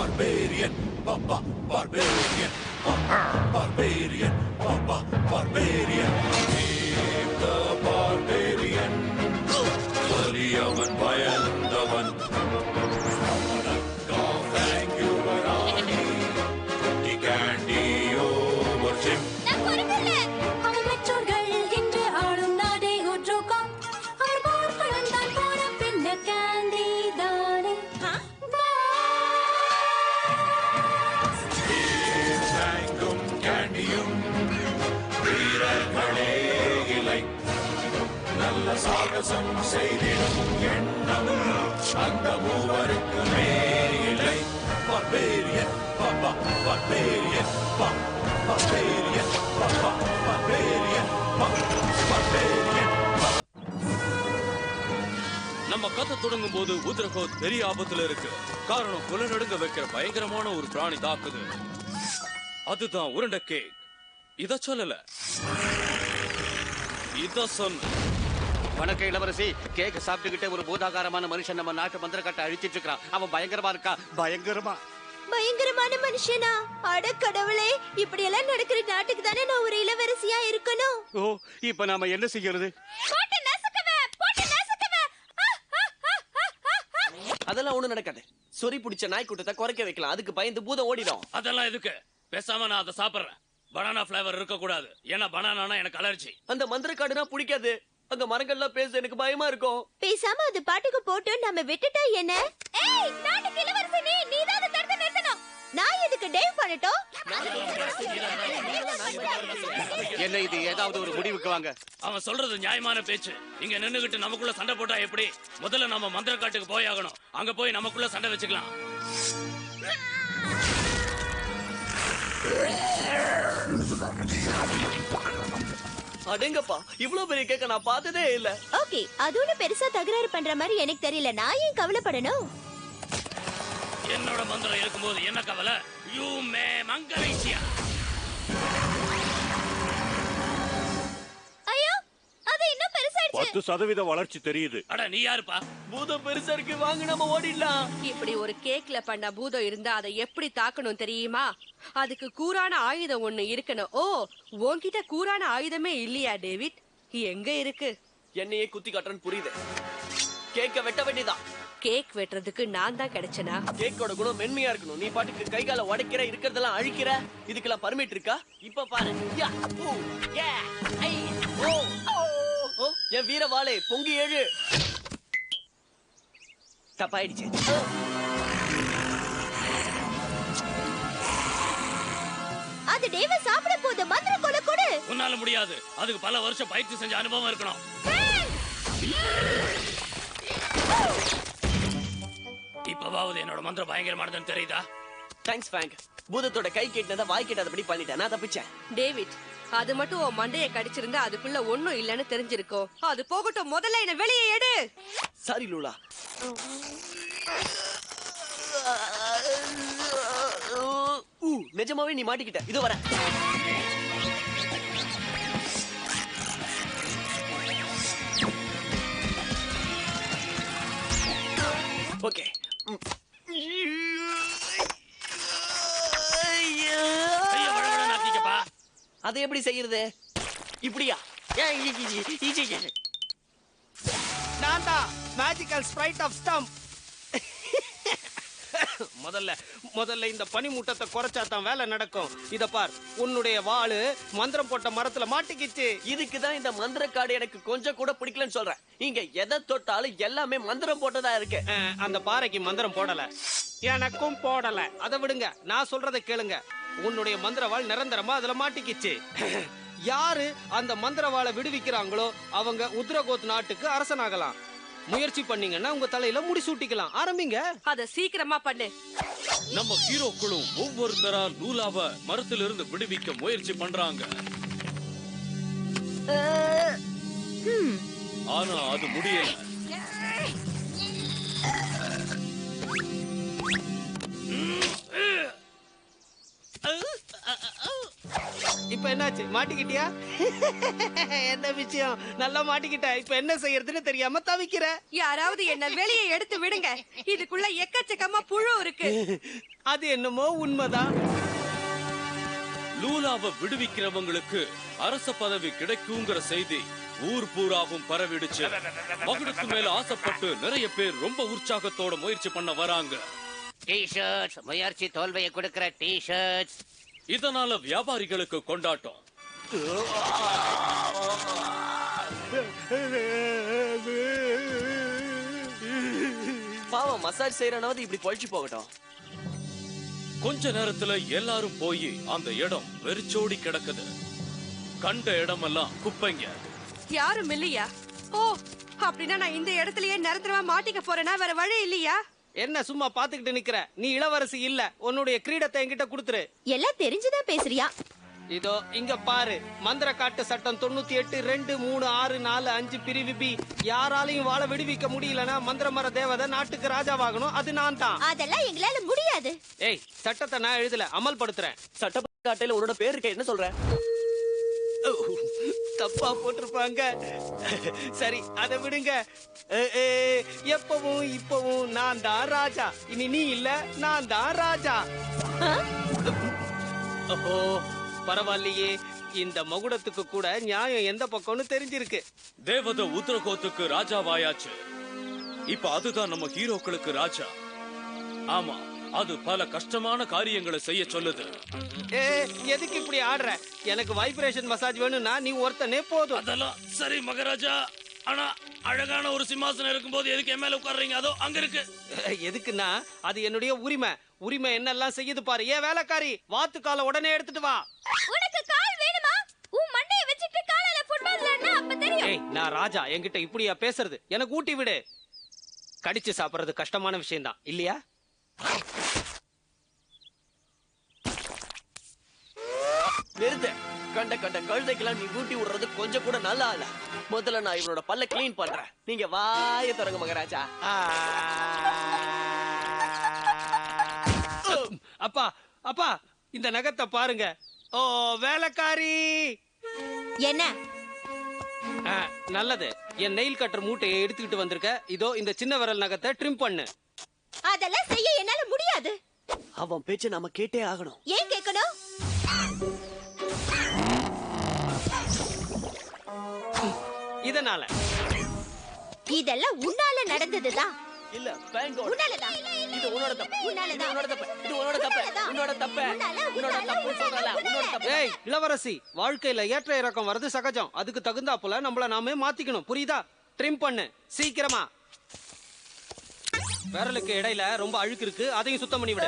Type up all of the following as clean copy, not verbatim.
barbarian, Papa, barbarian, barbarian, Papa, barbarian. Save the barbarian. Valiyavan பயந்தவன். Thank you, Varani. The candy overship. சாகசம் செய்திடும் எண்ணம் அந்த மூவருக்கு மேலே பர்பேரியன் பாப்பா பர்பேரியன் பர்பேரியன் பாப்பா பர்பேரியன் பர்பேரியன். நம்ம கதை தொடங்கும் போது உத்ரகோத் பெரிய ஆபத்துல இருக்கு. காரணம் புலநடுங்க வைக்கிற பயங்கரமான ஒரு பிராணி தாக்குது. அதுதான் உருண்டை கேக். இத சொல்லல, இத சொன்ன. வணக்கம் இளவரசி. கேக் சாப்பிட்டுக்கிட்டே ஒரு பூதாகாரமான மனுஷன் நம்ம நாட்டு மந்திரக்காட்டை அழிச்சிட்டு இருக்கான். அவன் பயங்கரமா இருக்கா. பயங்கரமான மனுஷனா? அட கடவுளே, இப்படி எல்லாம் நடக்கிற நாட்டுக்கு தானே நான் ஒரு இளவரசியா இருக்கணும். ஓ, இப்ப நாம என்ன செய்யறது? அதெல்லாம் ஒண்ணு நடக்காது. சொறி பிடிச்ச நாய் கூட்டத்தை குறைக்க வைக்கலாம். அதுக்கு பயந்து பூதம் ஓடிடும். அதெல்லாம் எதுக்கு? பேசாம நான் அதை சாப்பிடுறேன். பனானா பிளேவர் இருக்க கூடாது. ஏன்னா பனானா எனக்கு அலர்ஜி. அந்த மந்திரக்காடுனா பிடிக்காது. அங்க மரங்கள்லாம் பேச எனக்கு பயமா இருக்கும். பேசாம அது பாட்டுக்கு போட்டு நம்ம விட்டுட்டா என்ன? ஏய், நாட்டுக்கு இளவரசி நீதான் அதை தடுத்து நிறுத்தணும். நான் எதுக்கு டேவ் பண்ணட்டும்? என்ன இது? ஏதாவது ஒரு முடிவுக்கு வாங்க. அவன் சொல்றது நியாயமான பேச்சு. இங்க நின்னுகிட்டு நமக்குள்ள சண்டை போட்டா எப்படி? முதல்ல நம்ம மந்திரக்காட்டுக்கு போய் ஆகணும். அங்க போய் நமக்குள்ள சண்டை வச்சுக்கலாம். அடேங்கப்பா, இவ்வளவு பெரிய கேக்க நான் பார்த்ததே இல்ல. ஓகே, அதோட பெருசா தகராறு பண்ற மாதிரி எனக்கு தெரியல. நான் ஏன் கவலைப்படணும்? என்னோட மந்திரம் இருக்கும்போது என்ன கவலை? யூ மே மங்கலேஷியா. ஐயோ, அது இன்னும் பெருசாயிடுச்சு. 10% வளர்ச்சி தெரியுது. அட நீ யாருப்பா? பூதம் பெருசா இருக்கு, வாங்க நம்ம ஓடிடலாம். இப்படி ஒரு கேக்ல பண்ண பூதம் இருந்தா அதை எப்படி தாக்கணும் தெரியுமா? அதுக்கு கூரான ஆயுதம் ஒண்ணு இருக்கணும். ஓ, உன்கிட்ட கூரான ஆயுதமே இல்லையா டேவிட்? எங்க இருக்கு? என்னையே குத்தி காட்டுறன்னு புரியுது. கேக்க வெட்ட வேண்டியதான். கேக் வெட்டுறதுக்கு நான் தான் கிடைச்சனா? கேக்கோட குணம் மென்மையா இருக்கணும். நீ பாட்டுக்கு கை கால உடைக்கிற, இருக்கிறதெல்லாம் அழிக்கிற. இதுக்கெல்லாம் பர்மிட் இருக்கா? இப்ப பாரு. யா, ஊ, யா, ஐ, ஓ, ஓ, என் வீர வாளே பொங்கி எழு. தப்பாயிடுச்சு. அது டேவ சாப்பிட போகுது. மந்திர கொலை கொடு. உன்னால முடியாது. அதுக்கு பல வருஷம் பயிற்சி செஞ்ச அனுபவம் இருக்கணும். இப்பவாவது என்னோட மந்திரம் பயங்கரமானதுன்னு தெரியுதா? Thanks Frank. பூதத்தோட கை கேட்டத வாய் கேட்டதபடி பண்ணிட்டேன். நான் தப்பிச்சேன். டேவிட், அது மட்டும் உன் மண்டைய கடிச்சிருந்தா அதுக்குள்ள ஒண்ணும் இல்லன்னு தெரிஞ்சிருக்கும். அது போகட்டும், முதல்ல என்ன வெளியே எடு. Sorry Lula. நிஜமாவே நீ மாட்டிக்கிட்ட. இது வர. ஓகே. அதை எப்படி செய்யறது? இப்படியா? நான் தான் மேஜிக்கல் ஸ்பிரைட் ஆஃப் ஸ்டம்ப். முதல்ல இந்த பனிமூட்டத்தை குறைச்சா தான் வேலை நடக்கும். இத பார், உன்னுடைய வாளு மந்திரம் போட்ட மரத்துல மாட்டிக்கிச்சு. இதுக்குதான் இந்த மந்திரக்காடு எனக்கு கொஞ்சம் கூட பிடிக்கலன்னு சொல்றேன். இங்க எதை தொட்டாலும் எல்லாமே மந்திரம் போட்டதா இருக்கு. அந்த பாறைக்கு மந்திரம் போடல, எனக்கும் போடல. அதை விடுங்க, நான் சொல்றதை கேளுங்க. உன்னுடைய மந்திரவாள் நிரந்தரமா அதுல மாட்டிக்கிச்சு. யாரு அந்த மந்திரவாளை விடுவிக்கிறாங்களோ அவங்க உத்ரகோத் நாட்டுக்கு அரசனாகலாம். முயற்சி பண்ணீங்கன்னா உங்க தலையில முடிசூட்டிக்கலாம். ஆரம்பிங்க. அத சீக்கிரமா பண்ணு. நம்ம ஹீரோக்களும் ஒவ்வொருத்தரா லூலாவை மரத்திலிருந்து விடுவிக்க முயற்சி பண்றாங்க. ஆனா அது முடியல. இப்ப என்னாச்சு? மாட்டிக்கிட்டியா? என்ன விஷயம்? நல்லா மாட்டிக்கிட்ட. இப்ப என்ன செய்யறதுன்னு தெரியாம தவிக்கிற. யாராவது என்ன வெளியே எடுத்து விடுங்க. இதுக்குள்ள எக்கச்சக்கமா புழு இருக்கு. அது என்னமோ உண்மைதான். லூலாவை விடுவிக்கிறவங்களுக்கு அரச பதவி கிடைக்குங்கிற செய்தி ஊர் பூராவும் பரவிடுச்சு. மகுடத்து மேல ஆசைப்பட்டு நிறைய பேர் ரொம்ப உற்சாகத்தோட முயற்சி பண்ண வராங்க. டி-ஷர்ட்ஸ், முயற்சி தோல்வியை கொடுக்கிற டி-ஷர்ட்ஸ். இதனால வியாபாரிகளுக்கு கொண்டாட்டம். பாவம், மசாஜ் செய்யறனாவது இப்படி பொழிச்சு போகட்டும். கொஞ்ச நேரத்துல எல்லாரும் போய் அந்த இடம் வெறிச்சோடி கிடக்குது. கண்ட இடமெல்லாம் குப்பைங்க. யாரும் இல்லையா? ஓ, அப்படின்னா நான் இந்த இடத்துலயே நிரந்தரமா மாட்டிக்க போறேனா? வேற வழி இல்லையா? என்ன சும்மா பாத்துக்கிட்டு நிக்கிற? நீ இளவரசி இல்ல, உன்னுடைய கிரீடத்தை என்கிட்ட குடுத்துரு. எல்லாம் தெரிஞ்சுதான் பேசுறியா? இதோ இங்க பாரு, மந்திர காட்டு சட்டம் 98 2 3 6 4 5 பிரிவு பி. யாராலையும் வாழ விடுவிக்க முடியலன்னா மந்திரமர தேவதை நாட்டுக்கு ராஜாவாகணும். அது நான் தான். அதெல்லாம் எங்களால முடியாது. ஏய், சட்டத்தை நான் எழுதல, அமல்படுத்துறேன். சட்டப்பட்டாட்டையில உன்னோட பேர் இருக்க, என்ன சொல்ற? தப்பா போட்டிருப்பாங்க. சரி, அதை விடுங்க. எப்பவும் இப்பவும் நான் தான் ராஜா. இனி நீ இல்ல, நான் தான் ராஜா. ஓஹோ, பரவாயில்லையே. இந்த மகுடத்துக்கு கூட நியாயம் எந்த பக்கம்னு தெரிஞ்சிருக்கு. தேவதை உத்தரகோத்துக்கு ராஜாவாயாச்சு. இப்ப அதுதான் நம்ம ஹீரோக்களுக்கு ராஜா. ஆமா, அது பல கஷ்டமான காரியங்களை செய்ய சொல்லுது. எதுக்கு இப்படி ஆடுற? எனக்கு வைப்ரேஷன் மசாஜ் வேணும்னா நீ ஒருத்தனே போதும். அதெல்லாம் சரி மகாராஜா, ஆனா அழகான ஒரு சிம்மாசனம் இருக்கும்போது எதுக்கு என் மேல உட்கார்றீங்க? அதோ அங்க இருக்கு. எதுக்குன்னா அது என்னுடைய உரிமை. உரிமை என்னெல்லாம் செய்யுது பாரு. ஏன் வேலைக்காரி, வாத்து காலை உடனே எடுத்துட்டு வா. உனக்கு கால் வேணுமா? உன் மண்டைய வச்சிட்டு காலால ஃபுட்பால் விளையாடுனா அப்ப தெரியும். ஏய், நான் ராஜா, என்கிட்ட இப்படியா பேசுறது? எனக்கு ஊட்டி விடு. கடிச்சு சாப்பிடுறது கஷ்டமான விஷயம் தான் இல்லையா? நிறுத்த. கண்ட கழுதைக்கெல்லாம் நீ ஊட்டி விடுறது கொஞ்சம் கூட நல்லா இல்ல. முதல்ல நான் இவனோட பல்ல கிளீன் பண்றேன். நீங்க வாய தொடங்க மகாராஜா. அப்பா அப்பா, இந்த நகத்தை பாருங்க. ஓ வேலைக்காரி. என்ன? நல்லது. என் நெயில் கட்டர் மூட்டையை எடுத்துக்கிட்டு வந்திருக்க. இதோ இந்த சின்ன விரல் நகத்தை ட்ரிம் பண்ணு. அதெல்லாம் செய்ய என்னால முடியாது. அவன் பேச்ச நாம கேட்டே ஆகணும். ஏன் கேட்கணும்? இதனால இதெல்லாம் உன்னால நடந்ததுதான். இல்ல, thank God. உன்னாலதான். இது உன்னோட தப்பு. உன்னாலதான். இது உன்னோட தப்பு. இது உன்னோட தப்பு. உன்னோட தப்பு. உன்னோட தப்பு சொல்றல. உன்னோட தப்பு. ஏய் இளவரசி, வாழ்க்கையில ஏற்ற இறக்கம் வர்றது சகஜம். அதுக்கு தகுந்தாப்புல நம்மள நாமே மாத்திக்கணும். புரியுதா? ட்ரிம் பண்ணு சீக்கிரமா. விரலுக்கு இடையில ரொம்ப அழுக்கு இருக்கு, அதையும் சுத்தம் பண்ணி விடு.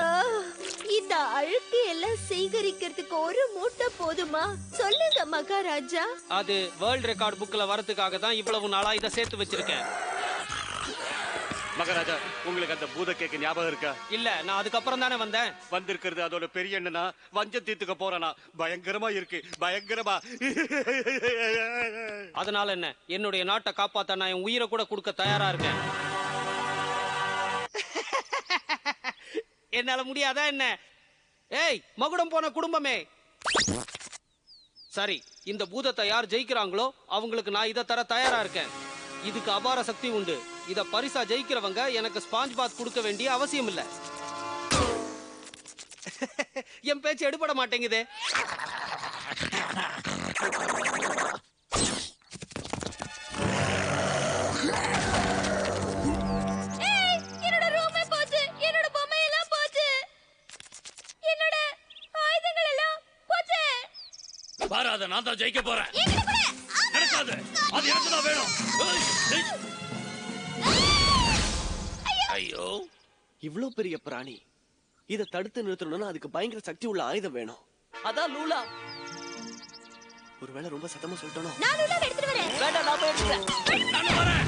இந்த அழுக்கு எல்லாம் சேகரிக்கிறதுக்கு ஒரு மூட்டை போதுமா? சொல்லுங்க மகாராஜா. அது வேர்ல்ட் ரெக்கார்ட் புக்ல வரதுக்காக தான் இவ்வளவு நாளா இதை சேர்த்து வச்சிருக்கேன். மகாராஜா, உங்களுக்கு அந்த பூத கேக்கு ஞாபகம் இருக்கா? இல்ல, நான் அதுக்கப்புறம் தானே வந்தேன். வந்திருக்கிறது அதோட பெரிய எண்ணனா வஞ்சம் தீர்த்துக்க போறானா? பயங்கரமா இருக்கு, பயங்கரமா. அதனால என்ன? என்னுடைய நாட்டை காப்பாத்த நான் என் உயிரை கூட கொடுக்க தயாரா இருக்கேன். என்னால முடியாதா என்ன? ஏய், மகுடம் போன குடும்பமே. சரி, இந்த பூதத்தை யார் ஜெயிக்கிறாங்களோ அவங்களுக்கு நான் இதை தர தயாரா இருக்கேன். இதுக்கு அபார சக்தி உண்டு. இத பரிசா ஜெயிக்கிறவங்க எனக்கு ஸ்பாஞ்ச் பாத் கொடுக்க வேண்டிய அவசியம் இல்ல. என் பேச்சு எடுபட மாட்டேங்குதே. என்னோட ரூமே போச்சு, என்னோட பொம்மை எல்லாம் போச்சு, என்னோட ஆயுதங்கள் எல்லாம் போச்சு. பாரு, அதை நான் தான் ஜெயிக்க போறேன். நடக்காது, அது எனக்கு தான் வேணும். ஐயோ, இவ்ளோ பெரிய பிராணி. இத தடுத்து நிறுத்தணும்னா அதுக்கு பயங்கர சக்தி உள்ள ஆயுதம் வேணும். அதான் லூலா. ஒருவேளை ரொம்ப சத்தமா சொல்லிட்டோம். நான் உள்ள எடுத்துட்டு வரேன். வேண்டாம், நான் போய் எடுத்துக்கிறேன். நான் வரேன்.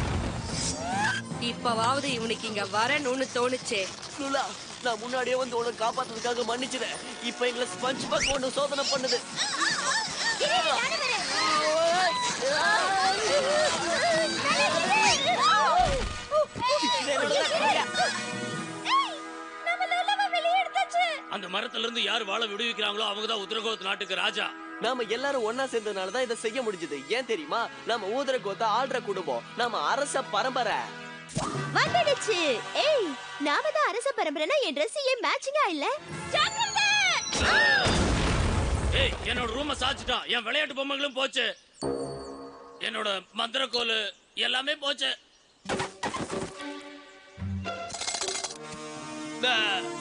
இப்பவாவது இவனுக்கு இங்க வரணும்னு தோணுச்சே. லூலா, நான் முன்னாடியே வந்து உன்னை காப்பாத்துறதுக்காக மன்னிச்சிட்டேன். இப்ப எங்களை ஸ்பஞ்ச் பாக் ஒண்ணு சோதனை பண்ணுது. நானே வரேன். அந்த மரத்துல இருந்து யார் வாழ விடுவிக்கிறாங்களோ அவங்க தான் உத்தரகோத் நாட்டுக்கு ராஜா. நாம எல்லாரும் ஒன்னா சேர்ந்ததுனாலதான் இதை செய்ய முடிஞ்சது. ஏன் தெரியுமா? நாம ஊதர கோத்த ஆள்ற குடும்பம். நாம அரச பரம்பரை. வந்துடுச்சு. ஏய், நாம தான் அரச பரம்பரைனா என் Dress ஏன் மேட்சிங்கா இல்ல? ஏய், என்னோட ரூம சாச்சிட்டான். என் விளையாட்டு பொம்மைகளும் போச்சு. என்னோட மந்திரக்கோலு எல்லாமே போச்சு.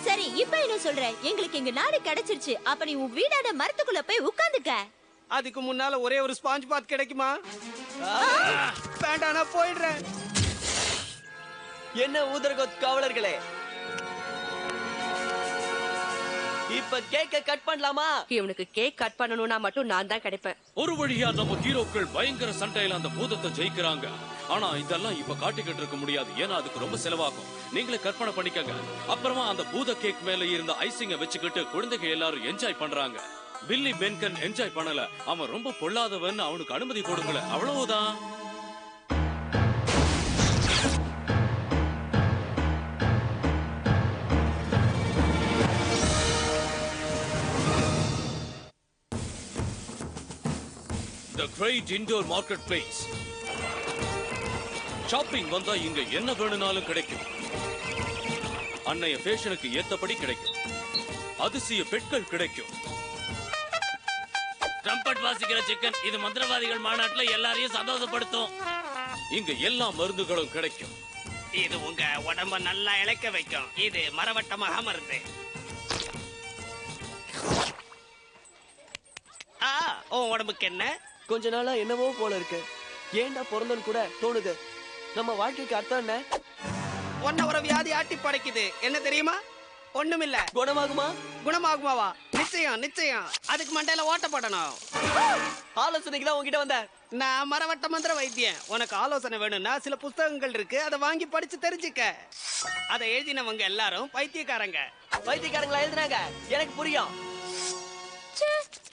சரி, இப்ப என்ன சொல்ற? எங்களுக்கு எங்க நாடு கிடைச்சிருச்சு. அப்ப நீ உன் வீடான மரத்துக்குள்ள போய் உட்கார்ந்துக்க. அதுக்கு முன்னால ஒரே ஒரு ஸ்பாஞ்ச் பாத் கிடைக்குமா? வேண்டாம், நான் போயிடுறேன். என்ன ஊதரகோத் காவலர்களே, இப்ப கேக்க கட் பண்ணலாமா? இவனுக்கு கேக் கட் பண்ணணும்னா மட்டும் நான் தான் கிடைப்பேன். ஒரு வழியா நம்ம ஹீரோக்கள் பயங்கர சண்டையில அந்த பூதத்தை ஜெயிக்கிறாங்க. ஆனா இதெல்லாம் இப்ப காட்டிக்கிட்டு இருக்க முடியாது, ஏன்னா அதுக்கு ரொம்ப செலவாகும். நீங்களே கற்பனை பண்ணிக்கங்க. அப்புறமா அந்த பூத கேக் மேல இருந்த ஐசிங்க வச்சுக்கிட்டு குழந்தைங்க எல்லாரும் என்ஜாய் பண்றாங்க. பில்லி பென்கன் என்ஜாய் பண்ணல. அவன் ரொம்ப பொல்லாதவன், அவனுக்கு அனுமதி கொடுக்கல, அவ்வளவுதான். The Great Indoor Marketplace. Shopping வந்தா இங்க என்ன வேணும்னாலும் கிடைக்கும். அன்னைய ஃபேஷனுக்கு ஏத்தபடி கிடைக்கும். அதிசய பெட்கள் கிடைக்கும். ட்ரம்பட் வாசிக்கிற சிக்கன், இது மந்திரவாதிகள் மாநாட்டுல எல்லாரையும் சந்தோஷப்படுத்தும். இங்க எல்லா மருந்துகளும் கிடைக்கும். இது உங்க உடம்ப நல்லா இளைக்க வைக்கும். இது மரவட்டமாக மருந்து. உன் உடம்புக்கு என்ன? கொஞ்ச நாளா என்னவோ போல இருக்கு. ஏன்டா பிறந்தோன்னு கூட தோணுது. நம்ம வாழ்க்கைக்கு அர்த்தம் என்ன? ஒன்ன ஒரு வியாதி ஆட்டி படைக்குது, என்ன தெரியுமா? ஒண்ணுமில்ல. குணமாகுமா? குணமாகுமாவா? நிச்சயம் நிச்சயம். அதுக்கு மண்டையில ஓட்ட போடணும். ஆலோசனைக்கு தான் உங்ககிட்ட வந்தேன். நான் மரவட்ட மந்திர வைத்தியன். உனக்கு ஆலோசனை வேணும்னா சில புஸ்தகங்கள் இருக்கு, அதை வாங்கி படிச்சு தெரிஞ்சுக்க. அதை எழுதினவங்க எல்லாரும் பைத்தியக்காரங்க. வைத்தியக்காரங்களா எழுதுனாங்க? எனக்கு புரியும்.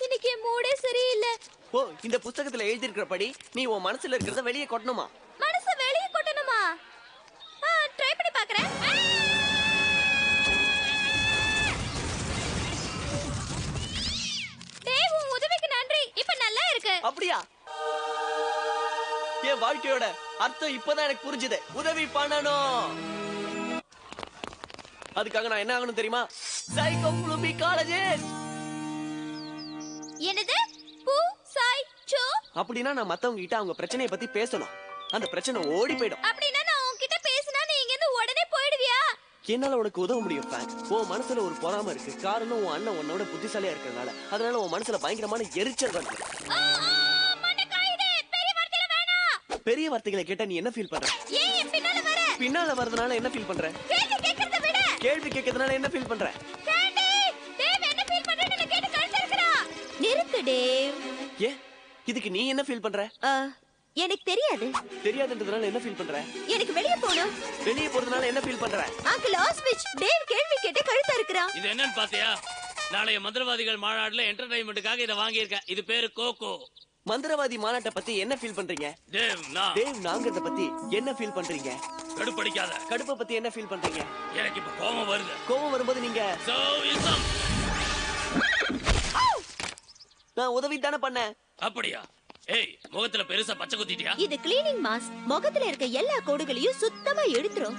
இன்னைக்கு மூடே சரியில்லை. ஓ, இந்த புத்தகத்துல எழுதி இருக்கிறபடி நீ உன் மனசுல இருக்கிறத வெளியே கொட்டணுமா? மனசு வெளியே கொட்டணுமா? ட்ரை பண்ணி பார்க்கறேன். டேய், உன் உதவிக்கு நன்றி. இப்ப நல்லா இருக்கு. அப்படியா? என் வாழ்க்கையோட அர்த்தம் இப்பதான் எனக்கு புரிஞ்சுது. உதவி பண்ணணும். அதுக்காக நான் என்ன ஆகணும் தெரியுமா? சைக்கோஃபிலிகாலஜிஸ்ட். என்னது? பூ சாய் சோ? அப்படின்னா நான் மத்தவங்க கிட்ட அவங்க பிரச்சனையை பத்தி பேசணும். அந்த பிரச்சனை ஓடி போயிடும். அப்படின்னா நான் உன்கிட்ட பேசினா நீ இங்க இருந்து உடனே போயிடுவியா? என்னால உனக்கு உதவ முடியும் ஃபேன். உன் மனசுல ஒரு பொறாம இருக்கு. காரணம் உன் அண்ணன் உன்னோட புத்திசாலியா இருக்கறனால. அதனால உன் மனசுல பயங்கரமான எரிச்சல் வருது. பெரிய வார்த்தைகளை கேட்டா நீ என்ன ஃபீல் பண்ற? ஏய், பின்னால வர. பின்னால வரதுனால என்ன ஃபீல் பண்ற? கேள்வி கேக்குறத விட. கேள்வி கேட்கறதுனால என்ன ஃபீல் பண்ற? கேண்டி, டேவ் என்ன ஃபீல் பண்றேன்னு நான் கேட்டு கழுத்தறுக்கறா. நிறுத்து டேவ். ஏ, இதுக்கு நீ என்ன ஃபீல் பண்ற? எனக்கு தெரியாது. தெரியாதுன்றதுனால என்ன ஃபீல் பண்ற? எனக்கு வெளிய போணும். வெளிய போறதுனால என்ன ஃபீல் பண்ற? அங்கிள் ஆஸ்விச், டேவ் கேள்வி கேட்டு கழுத்தறுக்கறா. இது என்னன்னு பாத்தியா? நாளைய மந்திரவாதிகள் மாநாடுல என்டர்டைன்மெண்ட்டுக்காக இதை வாங்கியிருக்கேன். இது பேரு கோகோ. மந்திரவாதி மாநாட்டை பத்தி என்ன ஃபீல் பண்றீங்க? தேவ் நாங்கறத பத்தி என்ன ஃபீல் பண்றீங்க? கடுப்படிக்காத. கடுப்பை பத்தி என்ன ஃபீல் பண்றீங்க? எனக்கு இப்ப கோபம் வருது. கோபம் வரும்போது நீங்க நான் உதவி தானே பண்ணேன். அப்படியா? ஏய், முகத்துல பெருசா பச்சை குத்திட்டியா? இது கிளீனிங் மாஸ்க். முகத்துல இருக்க எல்லா கோடுகளையும் சுத்தமா எடுத்துரும்.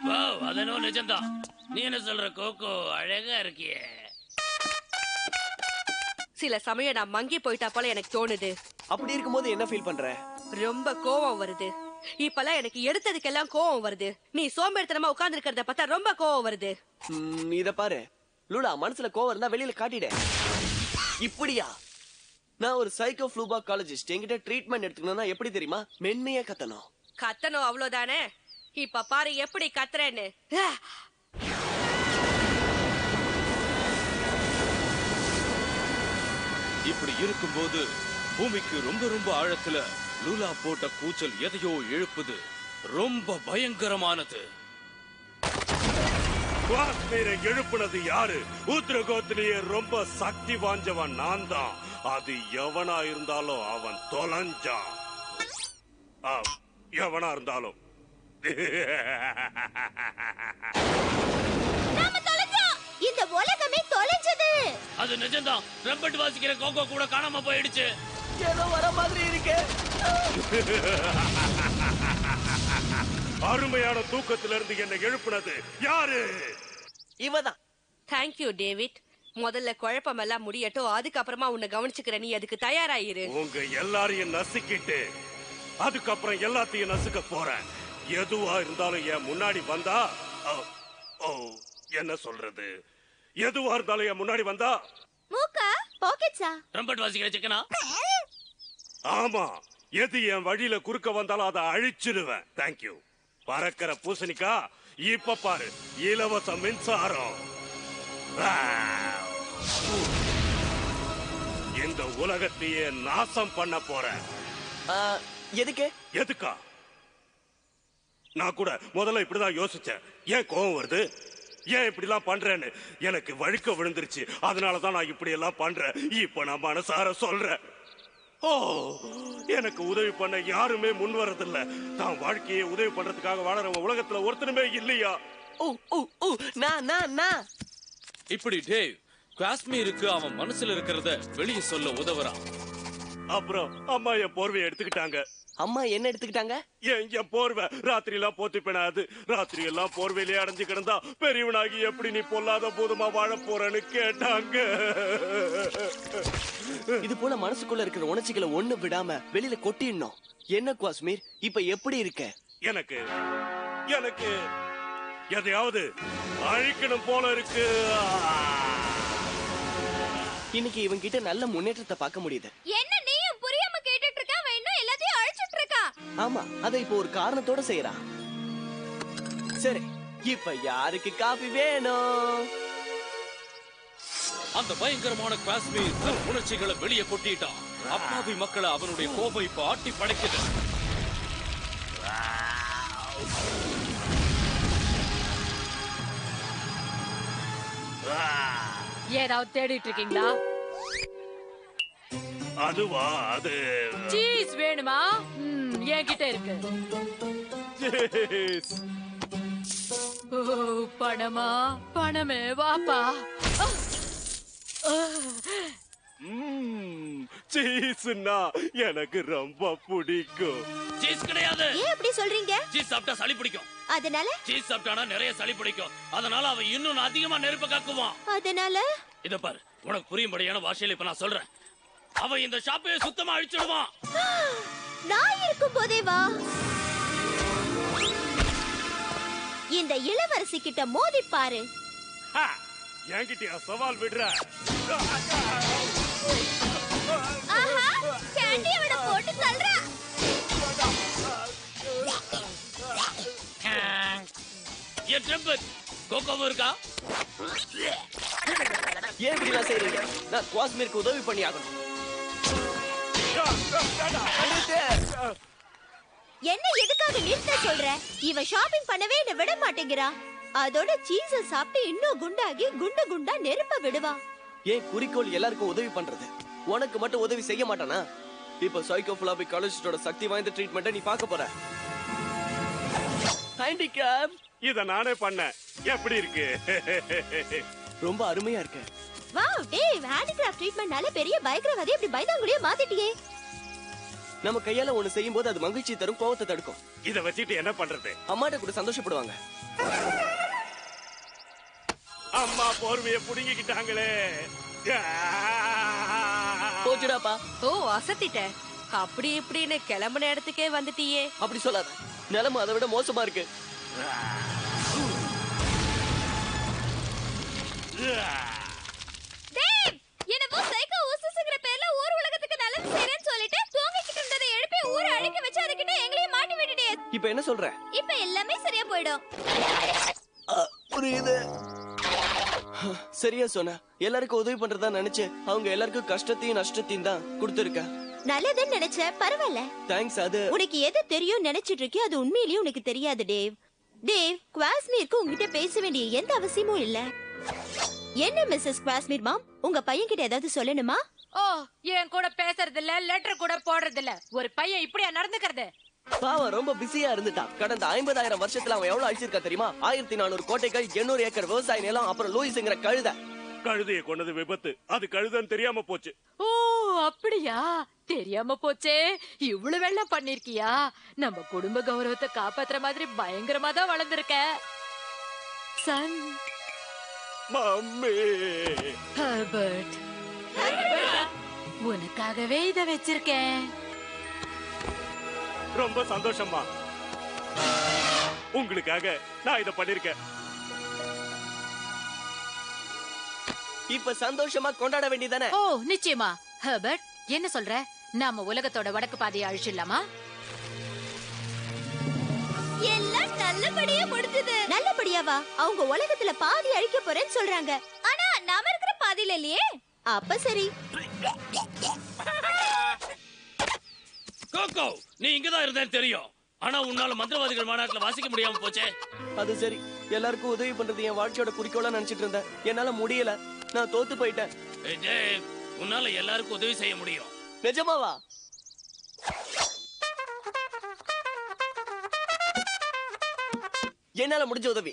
வாவ், அதனோ நிஜம்தான். நீ என்ன சொல்ற கோகோ? அழகா இருக்கியே. சில சமயம் நான் மங்கி போயிட்டா போல எனக்கு தோணுது. அப்படி இருக்கும்போது என்ன ஃபீல் பண்ற? ரொம்ப கோவம் வருது. இப்பெல்லாம் எனக்கு எடுத்ததுக்கெல்லாம் கோவம் வருது. நீ சோம்பேறித்தனமா உட்கார்ந்து இருக்கிறத பார்த்தா ரொம்ப கோவம் வருது. இத பாரு லூலா, மனசுல கோவம் இருந்தா வெளியில காட்டிடு. இப்படியா? நான் ஒரு சைக்கோஃபிலிகாலஜிஸ்ட். என்கிட்ட ட்ரீட்மெண்ட் எடுத்துக்கணும்னா எப்படி தெரியுமா? மென்மையா கத்தணும். கத்தணும், அவ்வளவுதானே? இப்ப பாரு எப்படி கத்துறேன்னு. இப்படி இருக்கும்போது பூமிக்கு ரொம்ப ரொம்ப ஆழத்துல லூலா போட்ட கூச்சல் எதையோ எழுப்புது. ரொம்ப பயங்கரமானது. காஷ்மீரை எழுப்புனது யாரு? உத்தரகோத்திலேயே ரொம்ப சக்தி வாஞ்சவன் நான் தான். அது எவனா இருந்தாலும் அவன் தொலைஞ்சான். எவனா இருந்தாலும். இந்த உலகமே தொலைஞ்சது. அது நிஜம்தான். ட்ரம்பட் வாசிக்கிற கோகோ கூட காணாம போயிடுச்சு. ஏதோ வர மாதிரி இருக்கு. அருமையான தூக்கத்திலிருந்து என்னை எழுப்புனது யாரு? இவதான். Thank you David. முதல்ல குழப்பமெல்லாம் முடியட்டும், அதுக்கப்புறமா உன்னை கவனிச்சுக்கிற. நீ அதுக்கு தயாராயிரு. உங்க எல்லாரையும் நசுக்கிட்டு அதுக்கப்புறம் எல்லாத்தையும் நசுக்க போறேன். எதுவா இருந்தாலும் என் முன்னாடி வந்தா என்ன சொல்றது, எதுவா இருந்தாலும் என் முன்னாடி வந்தா மூக்கா பாக்கெட்ஸா ட்ரம்பட் வாசிக்கிற சிக்கனா? ஆமா, எது என் வழியில குறுக்க வந்தாலும் அதை அழிச்சிடுவேன். தேங்க்யூ. பறக்கிற பூசணிக்கா, இப்ப பாரு இலவச மின்சாரம். இந்த உலகத்தையே நாசம் பண்ண போறேன். எதுக்கு? எதுக்கா? நான் கூட முதல்ல இப்படிதான் யோசிச்சேன். ஏன் கோவம் வருது, ஏன் இப்படிலாம் பண்றேன்னு எனக்கு வழுக்க விழுந்துருச்சு. அதனாலதான் நான் இப்படி எல்லாம் பண்றேன். இப்ப நான் மனசார சொல்றேன். ஓ, எனக்கு உதவி பண்ண யாருமே முன் வரதில்ல. தான் வாழ்க்கையை உதவி பண்றதுக்காக வாழறவங்க உலகத்துல ஒருத்தனுமே இல்லையா? ஓ ஓ ஓ நான் இப்படி டேவ் காஷ்மீருக்கு அவன் மனசுல இருக்கிறத வெளியே சொல்ல உதவுறான். அப்புறம் அம்மா என் போர்வையை எடுத்துக்கிட்டாங்க. அம்மா என்ன எடுத்துக்கிட்டாங்க? என் போர்வை ராத்திரி எல்லாம் போத்திப்பேனாது. ராத்திரி எல்லாம் போர்வையிலே அடைஞ்சு கிடந்தா பெரியவனாகி எப்படி நீ பொல்லாத பூதமா வாழ போறன்னு கேட்டாங்க. இது போல மனசுக்குள்ள இருக்கிற உணர்ச்சிகளை ஒண்ணு விடாம வெளியில கொட்டிடணும். என்ன காஷ்மீர், இப்ப எப்படி இருக்க? எனக்கு எனக்கு எதையாவது அழிக்கணும் போல இருக்கு. இன்னைக்கு இவன் கிட்ட நல்ல முன்னேற்றத்தை பார்க்க முடியுது. என்ன நீயும் புரியாம கேட்டுட்டு இருக்க? அவன் இன்னும் எல்லாத்தையும் அழிச்சிட்டு இருக்கான். ஆமா, அதை இப்போ ஒரு காரணத்தோட செய்யறான். சரி, இப்ப யாருக்கு காபி வேணும்? அந்த பயங்கரமான காஷ்மீர் தன் உணர்ச்சிகளை வெளியே கொட்டிட்டான். அப்பாவி மக்களை அவனுடைய கோபம் இப்ப ஆட்டி படைக்குது. ஏதாவது தேடிட்டு இருக்கீங்களா? அதுவா? அது சீஸ் வேணுமா? என்கிட்ட இருக்கு. ஓ, பணமா? பணமே வாப்பா. சீஸ்னா எனக்கு ரொம்ப பிடிக்கும். சீஸ் கிடையாது. ஏன் அப்படி சொல்றீங்க? சீஸ் சாப்பிட்டா சளி பிடிக்கும். அதனால சீஸ் சாப்பிட்டானா நிறைய சளி பிடிக்கும். அதனால அவன் இன்னும் அதிகமா நெருப்ப காக்குவான். அதனால இத பாரு, உனக்கு புரியும்படியான பாஷையில இப்ப நான் சொல்றேன். அவன் இந்த ஷாப்பையே சுத்தமா அழிச்சிடுவான். நான் இருக்கும் போதே வா. இந்த இளவரசி கிட்ட மோதி பாரு. என்கிட்டயா சவால் விடுற? ஆஹா, கேண்டியை விட போட்டு தள்ளுற. என் ட்ரம்பட் கோகோவும் இருக்கா? ஏன் இப்படி எல்லாம் செய்றீங்க? நான் காஷ்மீருக்கு உதவி பண்ணி ஆகணும். என்ன எதுக்காக நிறுத்த சொல்ற? இவன் ஷாப்பிங் பண்ணவே என்ன விட மாட்டேங்கிறா. அதோட சீஸ சாப்பிட்டு இன்னும் குண்டாகி குண்டு குண்டா நெருப்ப விடுவா. ஏன் குறிக்கோள் எல்லாருக்கும் உதவி பண்றது, உனக்கு மட்டும் உதவி செய்ய மாட்டானா? இப்ப சைக்கோஃபிலாபிக் காலேஜோட சக்தி வாய்ந்த ட்ரீட்மெண்ட்டை நீ பார்க்க போற. ஹேண்டிகேப் இத நானே பண்ணேன். எப்படி இருக்கு? ரொம்ப அருமையா இருக்கு. வாவ் டேவ், ஹேண்டிகிராஃப்ட் ட்ரீட்மெண்ட்னால பெரிய பயங்கரவாதி இப்படி பயந்தாங்குளியே மாத்திட்டியே. நம்ம கையால ஒண்ணு செய்யும் போது அது மகிழ்ச்சி தரும், கோவத்தை தடுக்கும். இத வச்சிட்டு என்ன பண்றது? அம்மாட்ட கூட சந்தோஷப்படுவாங்க. அம்மா போர்வையை புடுங்கிக்கிட்டாங்களே. போச்சுடாப்பா. ஓ, அசத்திட்ட. அப்படி இப்படின்னு கிளம்புன இடத்துக்கே வந்துட்டியே. அப்படி சொல்லாத, நிலைமை அதை விட மோசமா இருக்கு. டேவ், என்னவோ சைக்கோ ஊசுசுங்கற பேர்ல ஊர் உலகத்துக்கு நல்லது செய்றேன்னு சொல்லிட்டு தூங்கிக்கிட்டு இருந்ததை எழுப்பி ஊரை அழிக்க வச்சு அதுக்கிட்ட எங்களையும் மாட்டி விட்டுட்டே. இப்ப என்ன சொல்ற? இப்ப எல்லாமே சரியா போயிடும். புரியுது. சரியா சொன்ன. எல்லாருக்கும் உதவி பண்றதா நினைச்சு அவங்க எல்லாருக்கும் கஷ்டத்தையும் நஷ்டத்தையும் தான் கொடுத்திருக்க. நல்லதுன்னு நினைச்ச, பரவாயில்ல. தேங்க்ஸ். அது உனக்கு எது தெரியும் நினைச்சிட்டு இருக்கியோ அது உண்மையிலேயே உனக்கு தெரியாது டேவ். டேவ், காஷ்மீருக்கு உங்ககிட்ட பேச வேண்டிய எந்த அவசியமும் இல்ல. என்ன மிஸ்ஸஸ் காஷ்மீர் மாம், உங்க பையன் கிட்ட ஏதாவது சொல்லணுமா? ஓ, என் கூட பேசுறது இல்ல, லெட்டர் கூட போடுறது இல்ல. ஒரு பையன் இப்படியா நடந்துக்கிறது? பாவம் ரொம்ப பிஸியா இருந்துட்டான். கடந்த 50,000 வருஷத்துல அவன் எவ்வளவு அழிச்சிருக்கா தெரியுமா? 1400 கோட்டைகள், 800 ஏக்கர் விவசாய நிலம், அப்புறம் லூயிஸ்ங்கிற கழுதை. கழுதையை கொண்டது விபத்து. அது கழுதைன்னு தெரியாம போச்சு. ஓ, அப்படியா? தெரியாம போச்சே, இவ்வளவு வெள்ளம் பண்ணிருக்கியா? நம்ம குடும்ப கௌரவத்தை காப்பாத்துற மாதிரி பயங்கரமா தான் வளர்ந்திருக்க. சன் மம்மி ஹெர்பர்ட், உனக்காகவே இத வச்சிருக்கேன். ரொம்ப சந்தோஷமா. உங்களுக்காக நான் இத பண்ணிருக்கேன். இப்ப சந்தோஷமா கொண்டாட வேண்டியதானே? ஓ நிச்சயமா. ஹெர்பர்ட், என்ன சொல்ற? நாம உலகத்தோட வடக்கு பாதையை அழிச்சிடலாமா? எல்லாம் நல்லபடியா முடிஞ்சது. நல்லபடியாவா? அவங்க உலகத்துல பாதி அழிக்க போறேன்னு சொல்றாங்க. ஆனா நாம இருக்கிற பாதியில இல்லையே. அப்ப சரி. கோகோ, நீ இங்கதான் இருந்தேன்னு தெரியும். ஆனா உன்னால மந்திரவாதிகள் மாநாட்டுல வாசிக்க முடியாம போச்சே. அது சரி, எல்லாருக்கும் உதவி பண்றது என் வாழ்க்கையோட குறிக்கோளா நினைச்சிட்டு இருந்தேன். என்னால முடியல, நான் தோத்து போயிட்டேன். ஏய் டேவ், உன்னால எல்லாருக்கும் உதவி செய்ய முடியும். நிஜமாவா? என்னால முடிஞ்ச உதவி